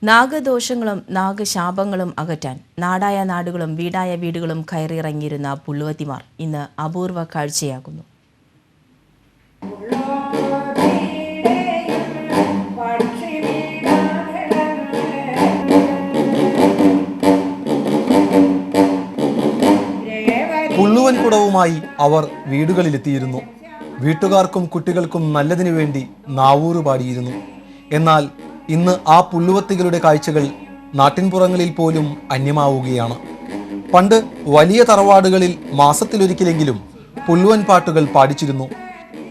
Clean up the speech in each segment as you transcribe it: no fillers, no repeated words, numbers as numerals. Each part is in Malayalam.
നാഗദോഷങ്ങളും നാഗശാപങ്ങളും അകറ്റാൻ നാടായ നാടുകളും വീടായ വീടുകളും കയറിയിറങ്ങിയിരുന്ന പുള്ളുവത്തിമാർ ഇന്ന് അപൂർവ കാഴ്ചയാകുന്നു. പുള്ളുവൻ കുടവുമായി അവർ വീടുകളിലെത്തിയിരുന്നു. വീട്ടുകാർക്കും കുട്ടികൾക്കും നല്ലതിനു വേണ്ടി നാവൂറ് പാടിയിരുന്നു. എന്നാൽ ഇന്ന് ആ പുള്ളുവത്തികളുടെ കാഴ്ചകൾ നാട്ടിൻപുറങ്ങളിൽ പോലും അന്യമാവുകയാണ്. പണ്ട് വലിയ തറവാടുകളിൽ മാസത്തിലൊരിക്കലെങ്കിലും പുള്ളുവൻ പാട്ടുകൾ പാടിച്ചിരുന്നു.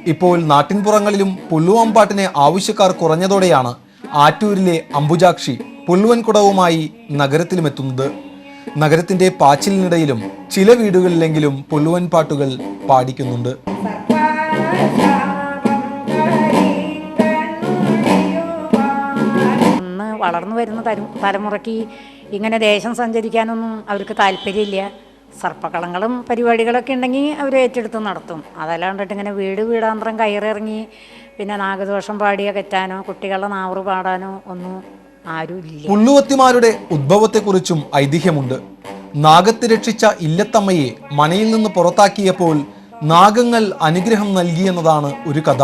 ഇപ്പോൾ നാട്ടിൻപുറങ്ങളിലും പുള്ളുവൻ പാട്ടിനെ ആവശ്യക്കാർ കുറഞ്ഞതോടെയാണ് ആറ്റൂരിലെ അംബുജാക്ഷി പുള്ളുവൻ കുടവുമായി നഗരത്തിലുമെത്തുന്നത്. നഗരത്തിന്റെ പാച്ചിലിനിടയിലും ചില വീടുകളിലെങ്കിലും പുള്ളുവൻ പാട്ടുകൾ പാടിക്കുന്നുണ്ട്. വളർന്നു വരുന്ന തലമുറയ്ക്ക് ഇങ്ങനെ ദേശം സഞ്ചരിക്കാനൊന്നും അവർക്ക് താല്പര്യമില്ല. സർപ്പക്കളങ്ങളും പരിപാടികളൊക്കെ ഉണ്ടെങ്കിൽ അവർ ഏറ്റെടുത്ത് നടത്തും. അതല്ലാണ്ടിട്ട് ഇങ്ങനെ വീടാന്തരം കയറിറങ്ങി പിന്നെ നാഗദോഷം പാടിയ കെറ്റാനോ കുട്ടികളുടെ നാവറ് പാടാനോ ഒന്നും ആരുമില്ല. പുള്ളുവത്തിമാരുടെ ഉദ്ഭവത്തെക്കുറിച്ചും ഐതിഹ്യമുണ്ട്. നാഗത്തെ രക്ഷിച്ച ഇല്ലത്തമ്മയെ മനയിൽ നിന്ന് പുറത്താക്കിയപ്പോൾ നാഗങ്ങൾ അനുഗ്രഹം നൽകിയെന്നതാണ് ഒരു കഥ.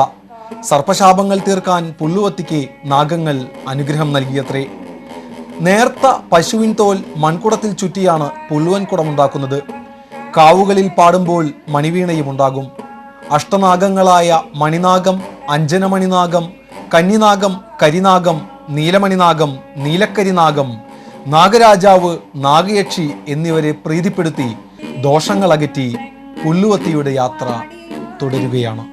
സർപ്പശാപങ്ങൾ തീർക്കാൻ പുള്ളുവത്തിക്ക് നാഗങ്ങൾ അനുഗ്രഹം നൽകിയത്രേ. നേർത്ത പശുവിൻ തോൽ മൺകുടത്തിൽ ചുറ്റിയാണ് പുള്ളുവൻ കുടമുണ്ടാക്കുന്നത്. കാവുകളിൽ പാടുമ്പോൾ മണിവീണയും ഉണ്ടാകും. അഷ്ടനാഗങ്ങളായ മണിനാഗം, അഞ്ജനമണിനാഗം, കന്നിനാഗം, കരിനാഗം, നീലമണിനാഗം, നീലക്കരിനാഗം, നാഗരാജാവ്, നാഗയക്ഷി എന്നിവരെ പ്രീതിപ്പെടുത്തി ദോഷങ്ങളകറ്റി പുള്ളുവത്തിയുടെ യാത്ര തുടരുകയാണ്.